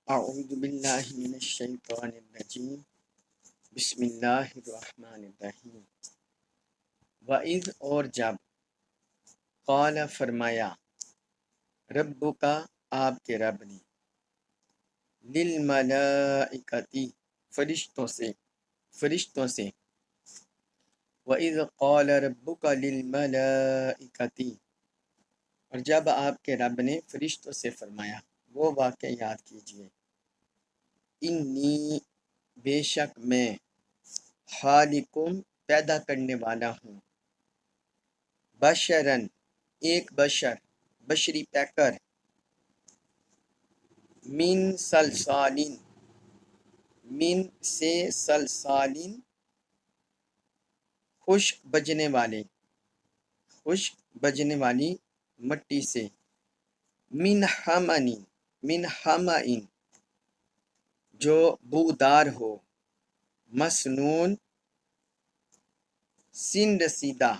اعوذ باللہ من الشیطان الرجیم بسم اللہ الرحمن الرحیم وَإِذْ اور جب قال فرمایا ربک آپ کے رب نے للملائکتی فرشتوں سے وَإِذْ قال ربک للملائکتی اور جب آپ کے رب نے فرشتوں سے فرمایا وہ واقعہ یاد کیجئے انی بے شک میں خالقم پیدا کرنے والا ہوں بشرن ایک بشری پیکر من سلسالین من سے سلسالین خشک بجنے والی مٹی سے من حمئن جو بودار ہو مسنون سن رسیدہ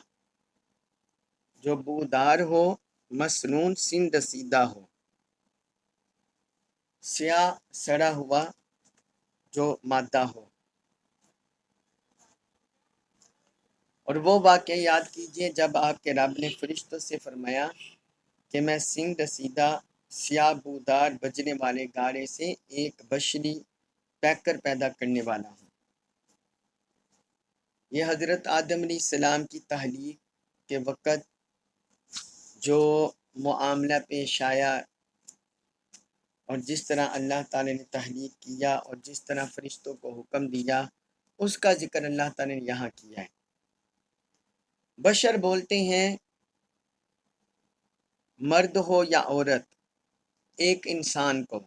جو بودار ہو مسنون سن رسیدہ ہو سیاہ سڑا ہوا جو مادہ ہو اور وہ واقعہ یاد کیجئے جب آپ کے رب نے فرشتوں سے فرمایا کہ میں سنگ رسیدہ سیاہ بودار بجنے والے گارے سے ایک بشری پیکر پیدا کرنے والا ہوں۔ یہ حضرت آدم علیہ السلام کی تخلیق کے وقت جو معاملہ پیش آیا اور جس طرح اللہ تعالی نے تخلیق کیا اور جس طرح فرشتوں کو حکم دیا اس کا ذکر اللہ تعالی نے یہاں کیا ہے۔ بشر بولتے ہیں مرد ہو یا عورت ایک انسان کو،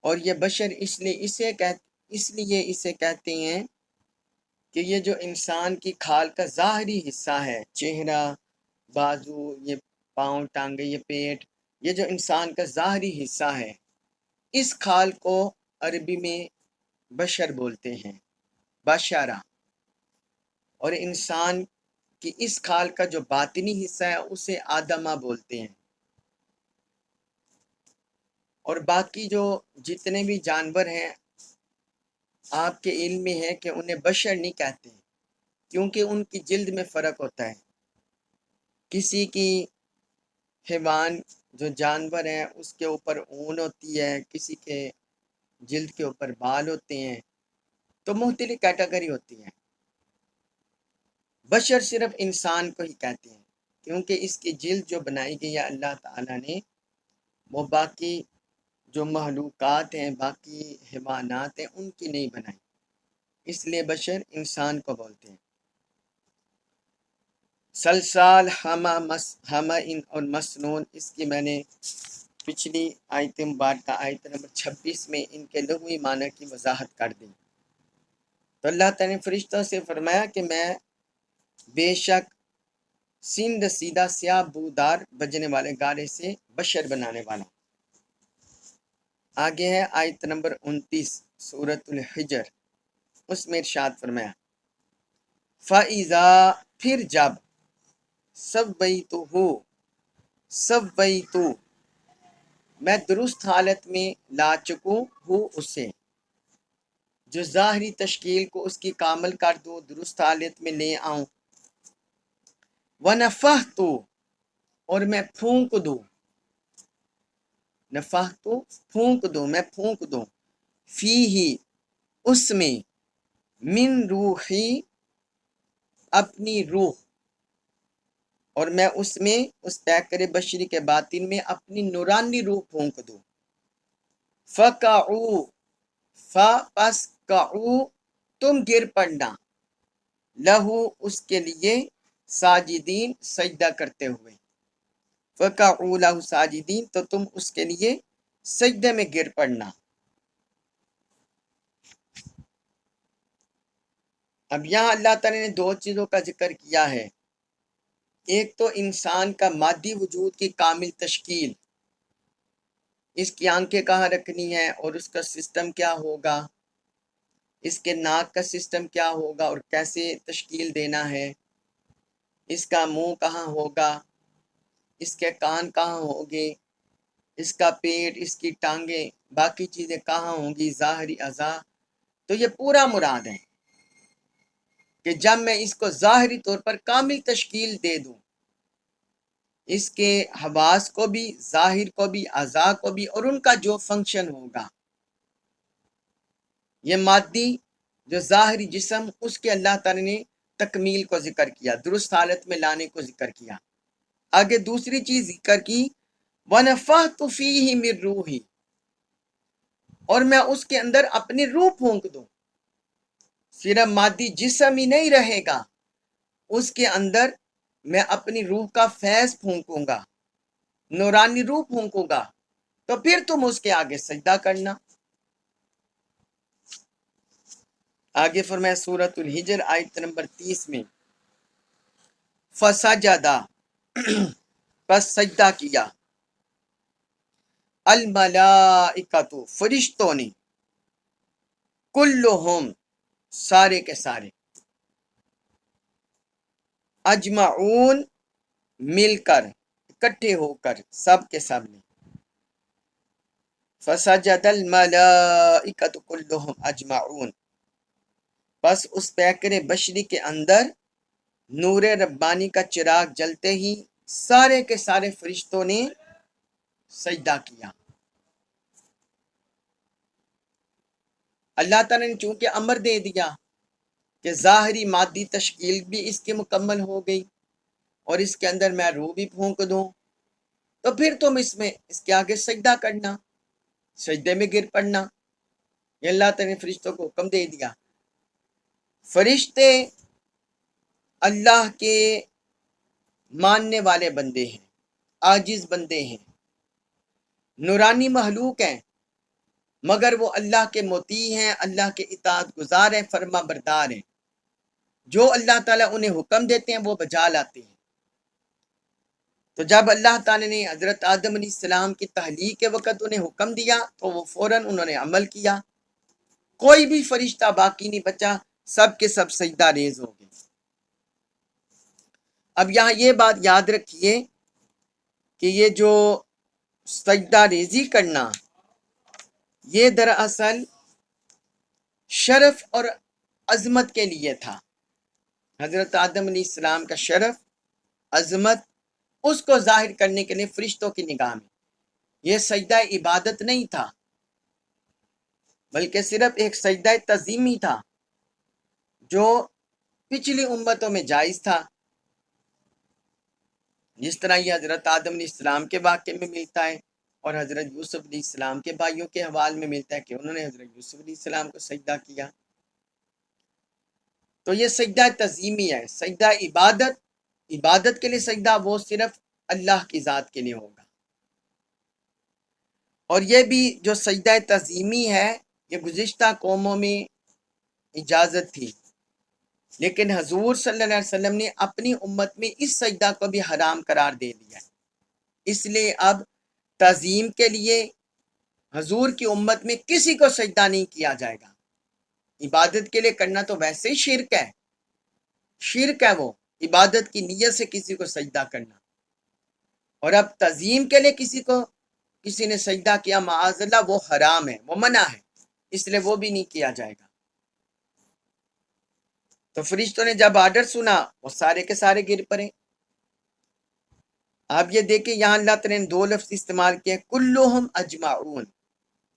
اور یہ بشر اس لیے اسے کہتے ہیں کہ یہ جو انسان کی کھال کا ظاہری حصہ ہے، چہرہ، بازو، یہ پاؤں، ٹانگیں، یہ پیٹ، یہ جو انسان کا ظاہری حصہ ہے، اس کھال کو عربی میں بشر بولتے ہیں، بشرہ۔ اور انسان کی اس کھال کا جو باطنی حصہ ہے اسے آدمہ بولتے ہیں۔ اور باقی جو جتنے بھی جانور ہیں آپ کے علم میں ہے کہ انہیں بشر نہیں کہتے کیونکہ ان کی جلد میں فرق ہوتا ہے۔ کسی کی حیوان جو جانور ہیں اس کے اوپر اون ہوتی ہے، کسی کے جلد کے اوپر بال ہوتے ہیں، تو مختلف کیٹیگری ہوتی ہیں۔ بشر صرف انسان کو ہی کہتے ہیں کیونکہ اس کی جلد جو بنائی گئی ہے اللہ تعالیٰ نے وہ باقی جو مخلوقات ہیں، باقی حیوانات ہیں، ان کی نہیں بنائی، اس لیے بشر انسان کو بولتے ہیں۔ سلسال ہمئن اور مسنون، اس کی میں نے پچھلی آیت مبارکہ آیت نمبر 26 میں ان کے لغوی معنی کی وضاحت کر دی۔ تو اللہ تعالیٰ نے فرشتوں سے فرمایا کہ میں بے شک سن رسیدہ سیاہ بودار بجنے والے گارے سے بشر بنانے والا۔ آگے ہے آیت نمبر 29 سورۃ الحجر، اس میں ارشاد فرمایا فَإِذَا پھر جب سویتو میں درست حالت میں لا چکوں ہوں اسے، جو ظاہری تشکیل کو اس کی کامل کر دوں، درست حالت میں لے آؤں، وَنَفَخْتُ اور میں پھونک دوں، نفخت میں پھونک دوں، فیہ اس میں، من روحی اپنی روح، اور میں اس میں اس پیکر بشری کے باطن میں اپنی نورانی روح پھونک دوں۔ فَقَعُوا پس قعوا تم گر پڑنا، لہو اس کے لیے، ساجدین سجدہ کرتے ہوئے، فَقَعُوا لَهُ ساجدین تو تم اس کے لیے سجدے میں گر پڑنا۔ اب یہاں اللہ تعالی نے دو چیزوں کا ذکر کیا ہے، ایک تو انسان کا مادی وجود کی کامل تشکیل، اس کی آنکھیں کہاں رکھنی ہیں اور اس کا سسٹم کیا ہوگا، اس کے ناک کا سسٹم کیا ہوگا اور کیسے تشکیل دینا ہے، اس کا منہ کہاں ہوگا، اس کے کان کہاں ہوں گے، اس کا پیٹ، اس کی ٹانگیں، باقی چیزیں کہاں ہوں گی، ظاہری اعضاء، تو یہ پورا مراد ہے کہ جب میں اس کو ظاہری طور پر کامل تشکیل دے دوں، اس کے حواس کو بھی، ظاہر کو بھی، اعضاء کو بھی، اور ان کا جو فنکشن ہوگا، یہ مادی جو ظاہری جسم، اس کے اللہ تعالی نے تکمیل کو ذکر کیا، درست حالت میں لانے کو ذکر کیا۔ آگے دوسری چیز ذکر کی، وَنَفَخْتُ فِيهِ مِن رُوحِي، اور میں اس کے اندر اپنی روح پھونک دوں۔ صرف مادی جسم ہی نہیں رہے گا، اس کے اندر میں اپنی روح کا فیض پھونکوں گا، نورانی روح پھونکوں گا، تو پھر تم اس کے آگے سجدہ کرنا۔ آگے فرمایا سورۃ الحجر آیت نمبر 30 میں، فسجدہ، پس سجدہ کیا، الملائکۃ، فرشتوں نے، کلہم، سارے کے سارے، اجمعون، مل کر، اکٹھے ہو کر، سب کے سب نے، فسجد الملائکۃ کلہم اجمعون، بس اس پیکر بشری کے اندر نور ربانی کا چراغ جلتے ہی سارے کے سارے فرشتوں نے سجدہ کیا۔ اللہ تعالیٰ نے چونکہ امر دے دیا کہ ظاہری مادی تشکیل بھی اس کی مکمل ہو گئی اور اس کے اندر میں روح بھی پھونک دوں، تو پھر تم اس کے آگے سجدہ کرنا، سجدے میں گر پڑنا۔ یہ اللہ تعالیٰ نے فرشتوں کو حکم دے دیا۔ فرشتے اللہ کے ماننے والے بندے ہیں، عاجز بندے ہیں، نورانی مخلوق ہیں، مگر وہ اللہ کے مطیع ہیں، اللہ کے اطاعت گزار ہیں، فرما بردار ہیں۔ جو اللہ تعالیٰ انہیں حکم دیتے ہیں وہ بجا لاتے ہیں۔ تو جب اللہ تعالیٰ نے حضرت آدم علیہ السلام کی تخلیق کے وقت انہیں حکم دیا تو وہ فوراً انہوں نے عمل کیا، کوئی بھی فرشتہ باقی نہیں بچا، سب کے سب سجدہ ریز ہو گئے۔ اب یہاں یہ بات یاد رکھیے کہ یہ جو سجدہ ریزی کرنا، یہ دراصل شرف اور عظمت کے لیے تھا۔ حضرت آدم علیہ السلام کا شرف، عظمت، اس کو ظاہر کرنے کے لیے فرشتوں کی نگاہ میں یہ سجدہ عبادت نہیں تھا، بلکہ صرف ایک سجدہ تعظیمی تھا جو پچھلی امتوں میں جائز تھا، جس طرح یہ حضرت آدم علیہ السلام کے واقعے میں ملتا ہے اور حضرت یوسف علیہ السلام کے بھائیوں کے حوال میں ملتا ہے کہ انہوں نے حضرت یوسف علیہ السلام کو سجدہ کیا۔ تو یہ سجدہ تعظیمی ہے، سجدہ عبادت، عبادت کے لیے سجدہ وہ صرف اللہ کی ذات کے لیے ہوگا۔ اور یہ بھی جو سجدہ تعظیمی ہے یہ گزشتہ قوموں میں اجازت تھی، لیکن حضور صلی اللہ علیہ وسلم نے اپنی امت میں اس سجدہ کو بھی حرام قرار دے دیا ہے۔ اس لیے اب تعظیم کے لیے حضور کی امت میں کسی کو سجدہ نہیں کیا جائے گا۔ عبادت کے لیے کرنا تو ویسے ہی شرک ہے، شرک ہے وہ عبادت کی نیت سے کسی کو سجدہ کرنا، اور اب تعظیم کے لیے کسی نے سجدہ کیا، معاذ اللہ، وہ حرام ہے، وہ منع ہے، اس لیے وہ بھی نہیں کیا جائے گا۔ تو فرشتوں نے جب آرڈر سنا وہ سارے کے سارے گر پڑے۔ آپ یہ دیکھیں یہاں اللہ تعالیٰ نے دو لفظ استعمال کیے، کلہم اجمعون۔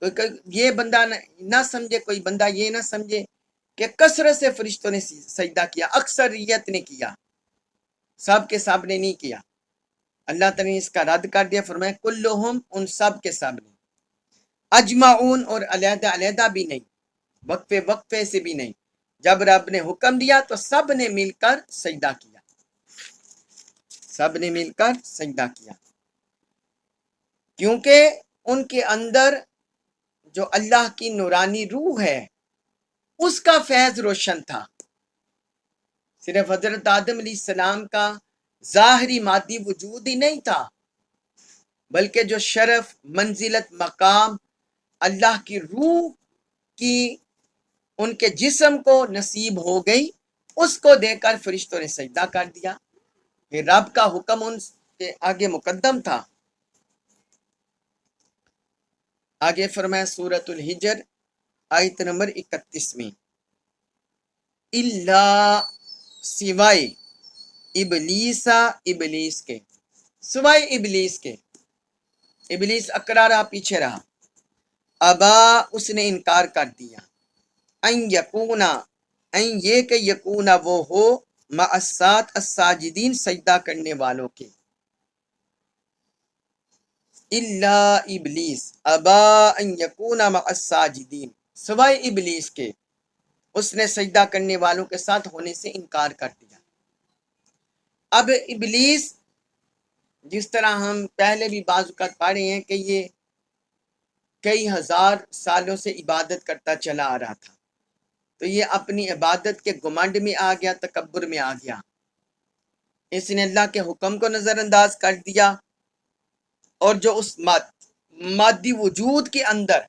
تو یہ بندہ نہ سمجھے، کوئی بندہ یہ نہ سمجھے کہ کثرت سے فرشتوں نے سجدہ کیا، اکثریت نے کیا، سب کے سب نے نہیں کیا۔ اللہ تعالیٰ نے اس کا رد کر دیا، فرمایا کلہم، ان سب کے سب نے، اجمعون، اور علیحدہ علیحدہ بھی نہیں، وقفے وقفے سے بھی نہیں، جب رب نے حکم دیا تو سب نے مل کر سجدہ کیا، سب نے مل کر سجدہ کیا، کیونکہ ان کے اندر جو اللہ کی نورانی روح ہے اس کا فیض روشن تھا۔ صرف حضرت آدم علیہ السلام کا ظاہری مادی وجود ہی نہیں تھا، بلکہ جو شرف، منزلت، مقام اللہ کی روح کی ان کے جسم کو نصیب ہو گئی، اس کو دے کر فرشتوں نے سجدہ کر دیا کہ رب کا حکم ان کے آگے مقدم تھا۔ آگے فرمایا سورۃ الحجر آیت نمبر 31 میں، اللہ سوائے ابلیسا ابلیس کے، سوائے ابلیس کے، ابلیس اکڑا رہا، پیچھے رہا، ابا اس نے انکار کر دیا، ان یکونا ان یہ کہ یکونا وہ ہو مع السات الساجدین سجدہ کرنے والوں کے، الا ابلیس ابا ان یکونا مع الساجدین، سوائے ابلیس کے، اس نے سجدہ کرنے والوں کے ساتھ ہونے سے انکار کر دیا۔ اب ابلیس، جس طرح ہم پہلے بھی بعض اوقات پڑھ رہے ہیں کہ یہ کئی ہزار سالوں سے عبادت کرتا چلا آ رہا تھا، تو یہ اپنی عبادت کے گمنڈ میں آ گیا، تکبر میں آ گیا، اس نے اللہ کے حکم کو نظر انداز کر دیا، اور جو اس مادی وجود کے اندر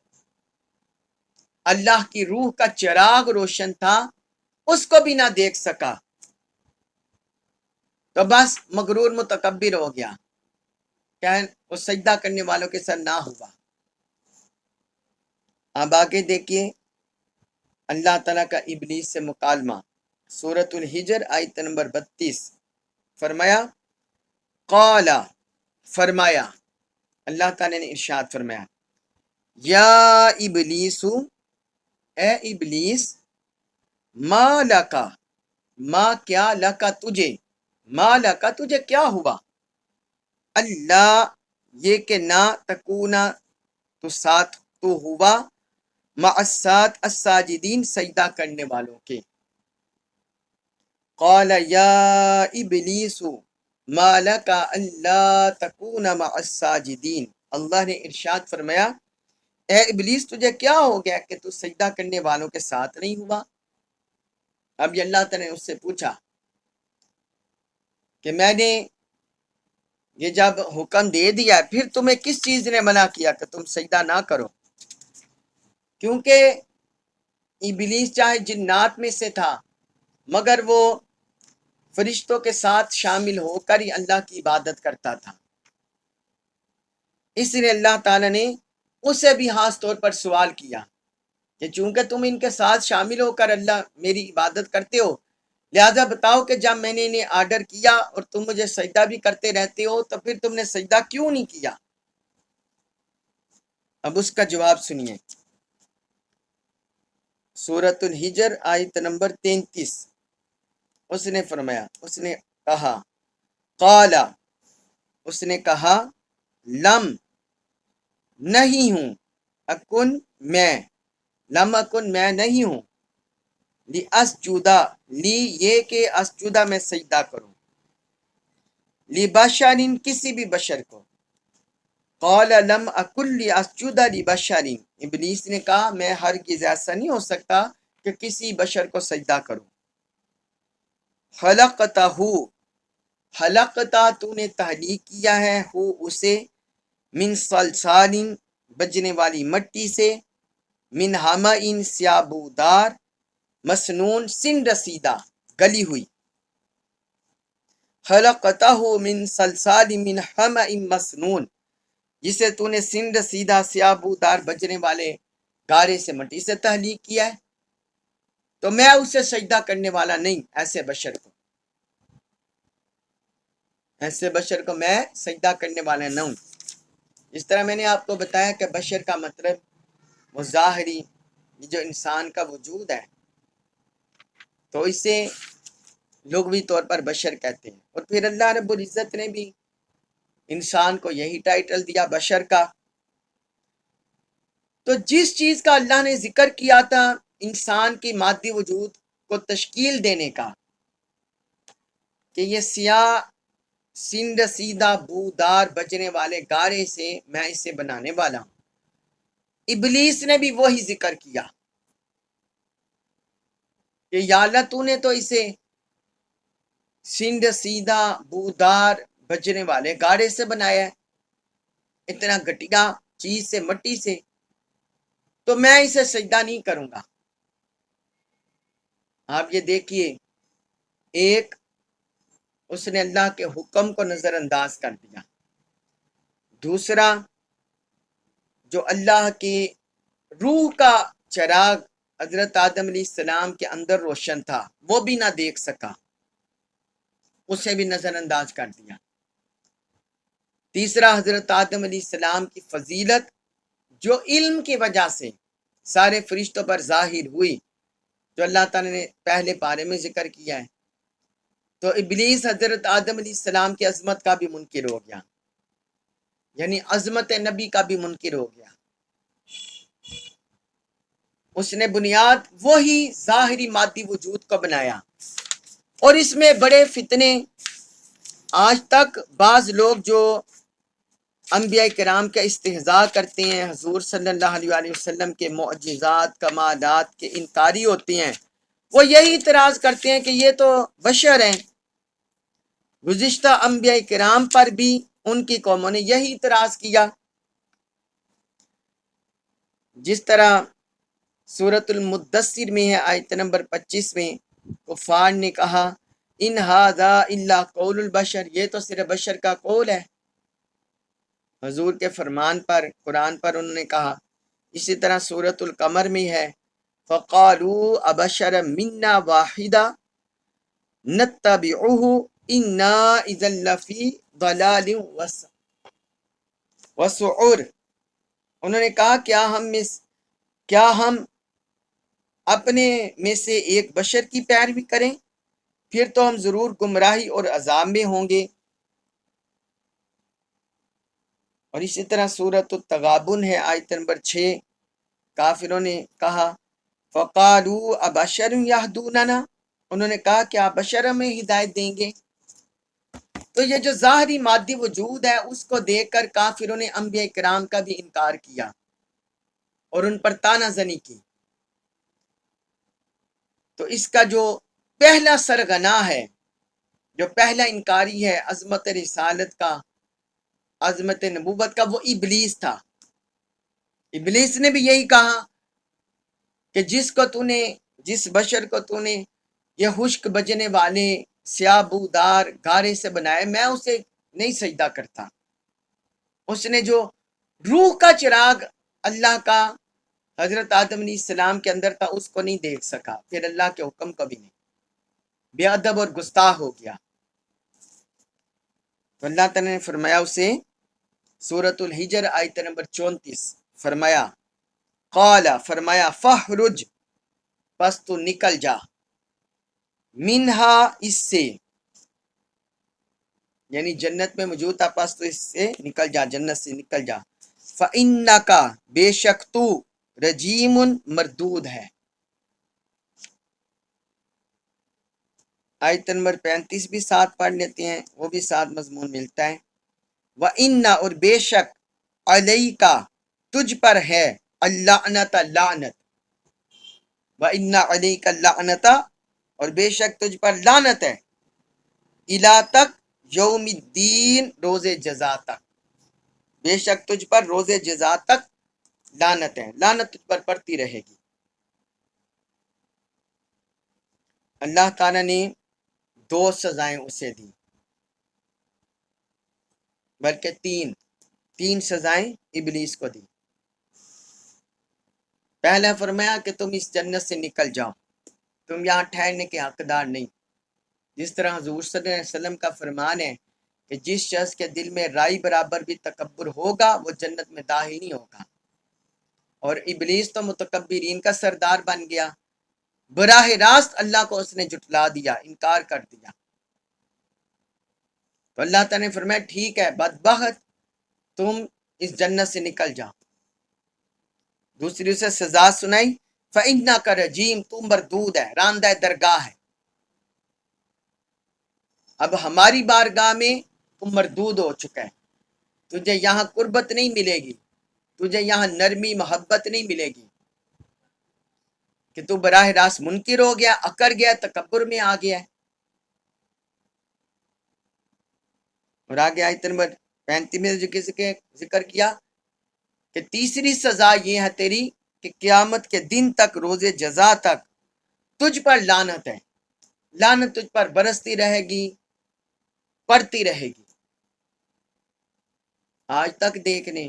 اللہ کی روح کا چراغ روشن تھا اس کو بھی نہ دیکھ سکا، تو بس مغرور متکبر ہو گیا، کہ وہ سجدہ کرنے والوں کے ساتھ نہ ہوا۔ اب آگے دیکھیے اللہ تعالیٰ کا ابلیس سے مکالمہ، سورۃ الحجر آیت نمبر 32، فرمایا قال، فرمایا، اللہ تعالیٰ نے ارشاد فرمایا، یا ابلیس، اے ابلیس، ما لکا، ما کیا، لکا تجھے، ما لکا تجھے کیا ہوا، اللہ یہ کہ نہ تکونا تو ساتھ تو ہوا، مع السات الساجدین سجدہ کرنے والوں کے، قال یا ابلیس ما لکا اللہ تکون مع الساجدین، اللہ نے ارشاد فرمایا اے ابلیس تجھے کیا ہو گیا کہ تو سجدہ کرنے والوں کے ساتھ نہیں ہوا۔ اب یہ اللہ تعالیٰ نے اس سے پوچھا کہ میں نے یہ جب حکم دے دیا پھر تمہیں کس چیز نے منع کیا کہ تم سجدہ نہ کرو، کیونکہ ابلیس چاہے جنات میں سے تھا مگر وہ فرشتوں کے ساتھ شامل ہو کر ہی اللہ کی عبادت کرتا تھا، اس لیے اللہ تعالیٰ نے اسے بھی خاص طور پر سوال کیا کہ چونکہ تم ان کے ساتھ شامل ہو کر اللہ میری عبادت کرتے ہو، لہذا بتاؤ کہ جب میں نے انہیں آرڈر کیا اور تم مجھے سجدہ بھی کرتے رہتے ہو تو پھر تم نے سجدہ کیوں نہیں کیا؟ اب اس کا جواب سنیے، سورۃ الحجر آیت نمبر 33، اس نے فرمایا، اس نے کہا، قال، اس نے کہا، لم، نہیں ہوں، اکن، میں، لم اکن، میں نہیں ہوں، لی اسجودہ، لی یہ کہ اسجودہ میں سجدہ کروں، لی بشرین کسی بھی بشر کو، قال لم اکن لی اسجودہ لی بشرین، ابلیس نے کہا میں ہرگز ایسا نہیں ہو سکتا کہ کسی بشر کو سجدہ کروں، خلقتہ، خلقتہ تو نے تخلیق کیا ہے، ہو اسے، من صلصال بجنے والی مٹی سے، من حمئ سیابودار، مسنون سن رسیدہ گلی ہوئی، خلقتہ من صلصال من حمئ مسنون، جسے تو نے سن رسیدہ سیابودار بجنے والے گارے سے مٹی سے تخلیق کیا ہے، تو میں اسے سجدہ کرنے والا نہیں، ایسے بشر کو، ایسے بشر کو میں سجدہ کرنے والا نہ ہوں۔ اس طرح میں نے آپ کو بتایا کہ بشر کا مطلب وہ ظاہری جو انسان کا وجود ہے تو اسے لغوی طور پر بشر کہتے ہیں، اور پھر اللہ رب العزت نے بھی انسان کو یہی ٹائٹل دیا بشر کا۔ تو جس چیز کا اللہ نے ذکر کیا تھا انسان کی مادی وجود کو تشکیل دینے کا کہ یہ سیاہ سن رسیدہ بودار بجنے والے گارے سے میں اسے بنانے والا ہوں، ابلیس نے بھی وہی ذکر کیا کہ یا اللہ تو نے تو اسے سن رسیدہ بودار بجنے والے گارے سے بنایا ہے، اتنا گھٹیا چیز سے، مٹی سے، تو میں اسے سجدہ نہیں کروں گا۔ آپ یہ دیکھیے، ایک اس نے اللہ کے حکم کو نظر انداز کر دیا، دوسرا جو اللہ کے روح کا چراغ حضرت آدم علیہ السلام کے اندر روشن تھا وہ بھی نہ دیکھ سکا، اسے بھی نظر انداز کر دیا۔ تیسرا، حضرت آدم علیہ السلام کی فضیلت جو علم کی وجہ سے سارے فرشتوں پر ظاہر ہوئی، جو اللہ تعالیٰ نے پہلے پارے میں ذکر کیا ہے۔ تو ابلیس حضرت آدم علیہ السلام کی عظمت کا بھی منکر ہو گیا، یعنی عظمت نبی کا بھی منکر ہو گیا۔ اس نے بنیاد وہی ظاہری مادی وجود کو بنایا، اور اس میں بڑے فتنے آج تک بعض لوگ جو انبیاء کرام کا استہزاء کرتے ہیں، حضور صلی اللہ علیہ وآلہ وسلم کے معجزات کمالات کے انکاری ہوتے ہیں، وہ یہی اعتراض کرتے ہیں کہ یہ تو بشر ہیں۔ گزشتہ انبیاء کرام پر بھی ان کی قوموں نے یہی اعتراض کیا، جس طرح سورۃ المدثر میں ہے آیت نمبر 25 میں کفار نے کہا ان ھذا الا قول البشر، یہ تو صرف بشر کا قول ہے۔ حضور کے فرمان پر، قرآن پر انہوں نے کہا۔ اسی طرح سورۃ القمر میں ہے فقالوا ابشرا منا واحدا نتبعه انا اذا لفی ضلال وسعر، انہوں نے کہا کیا ہم اپنے میں سے ایک بشر کی پیروی کریں، پھر تو ہم ضرور گمراہی اور عذاب میں ہوں گے۔ اور اسی طرح سورۃ التغابن ہے آیت نمبر 6، کافروں نے کہا فقالوا ابشر یہدوننا، انہوں نے کہا کیا بشر ہمیں ہدایت دیں گے۔ تو یہ جو ظاہری مادی وجود ہے اس کو دیکھ کر کافروں نے انبیاء کرام کا بھی انکار کیا اور ان پر طعنہ زنی کی۔ تو اس کا جو پہلا سرغنہ ہے، جو پہلا انکاری ہے عظمت رسالت کا، عظمت نبوت کا، وہ ابلیس تھا۔ ابلیس نے بھی یہی کہا کہ جس بشر کو تو نے یہ خشک بجنے والے سیاہ بودار گارے سے بنائے، میں اسے نہیں سجدہ کرتا۔ اس نے جو روح کا چراغ اللہ کا حضرت آدم علیہ السلام کے اندر تھا اس کو نہیں دیکھ سکا، پھر اللہ کے حکم کو بھی نہیں، بے ادب اور گستاخ ہو گیا۔ تو اللہ تعالیٰ نے فرمایا اسے، سورۃ الحجر آیت نمبر 34 فرمایا قال، فرمایا فخرج، پس تو نکل جا، منہا، اس سے، یعنی جنت میں موجود تھا، پس تو اس سے نکل جا، جنت سے نکل جا، فإنک، بے شک تو، رجیم، مردود ہے۔ آیت نمبر 35 بھی ساتھ پڑھ لیتے ہیں، وہ بھی ساتھ مضمون ملتا ہے۔ وَإِنَّ، اور بے شک، عَلَيْكَ، تجھ پر ہے، اللعنت، لعنت، وَإِنَّ عَلَيْكَ اللعنت، اور بے شک تجھ پر لعنت ہے، اِلیٰ، تک، یوم الدین، روز جزا تک، بے شک تجھ پر روز جزا تک لعنت ہے، لعنت تجھ پر پڑتی رہے گی۔ اللہ تعالیٰ نے 2 سزائیں اسے دی، بلکہ 3 سزائیں ابلیس کو دی۔ پہلا فرمایا کہ تم اس جنت سے نکل جاؤ، تم یہاں ٹھہرنے کے حقدار نہیں، جس طرح حضور صلی اللہ علیہ وسلم کا فرمان ہے کہ جس شخص کے دل میں رائی برابر بھی تکبر ہوگا وہ جنت میں داخل نہیں ہوگا۔ اور ابلیس تو متکبرین کا سردار بن گیا، براہ راست اللہ کو اس نے جھٹلا دیا، انکار کر دیا۔ تو اللہ تعالیٰ نے فرمایا ٹھیک ہے بدبخت، تم اس جنت سے نکل جاؤ۔ دوسری اسے سزا سنائی، فَإِنَّكَ رَجِيمٌ، تم مردود ہے، راندہ درگاہ ہے۔ اب ہماری بارگاہ میں تم مردود ہو چکا ہے، تجھے یہاں قربت نہیں ملے گی، تجھے یہاں نرمی محبت نہیں ملے گی، کہ تو براہ راست منکر ہو گیا، اکڑ گیا، تکبر میں آ گیا ہے۔ اور آگے آیت نمبر 35 میں جو ذکر کیا کہ تیسری سزا یہ ہے تیری کہ قیامت کے دن تک، روز جزا تک تجھ پر لعنت ہے، لعنت تجھ پر برستی رہے گی، پڑتی رہے گی۔ آج تک دیکھ لیں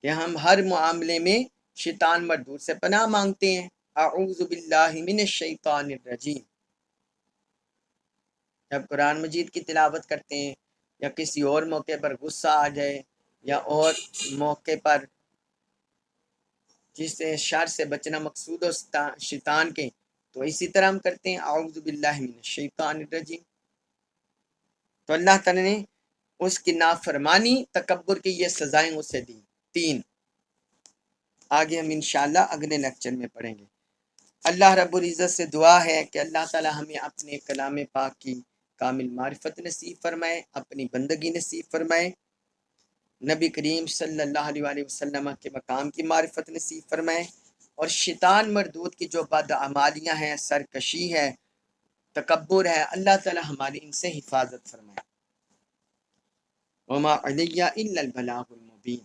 کہ ہم ہر معاملے میں شیطان مردود سے پناہ مانگتے ہیں۔ اعوذ باللہ من الشیطان الرجیم، جب قرآن مجید کی تلاوت کرتے ہیں یا کسی اور موقع پر غصہ آ جائے یا اور موقع پر جس سے شر سے بچنا مقصود ہو شیطان کے، تو اسی طرح ہم کرتے ہیں اعوذ باللہ من الشیطان الرجیم۔ تو اللہ تعالیٰ نے اس کی نافرمانی تکبر کی یہ سزائیں اسے دی، 3۔ آگے ہم انشاءاللہ اگلے لیکچر میں پڑھیں گے۔ اللہ رب العزت سے دعا ہے کہ اللہ تعالیٰ ہمیں اپنے کلام پاک کی کامل معرفت نصیب فرمائے، اپنی بندگی نصیب فرمائے، نبی کریم صلی اللہ علیہ وآلہ وسلم کے مقام کی معرفت نصیب فرمائے، اور شیطان مردود کی جو بدعمالیاں ہیں، سرکشی ہے، تکبر ہے، اللہ تعالیٰ ہماری ان سے حفاظت فرمائے۔ وما علیہ الا البلاغ المبین۔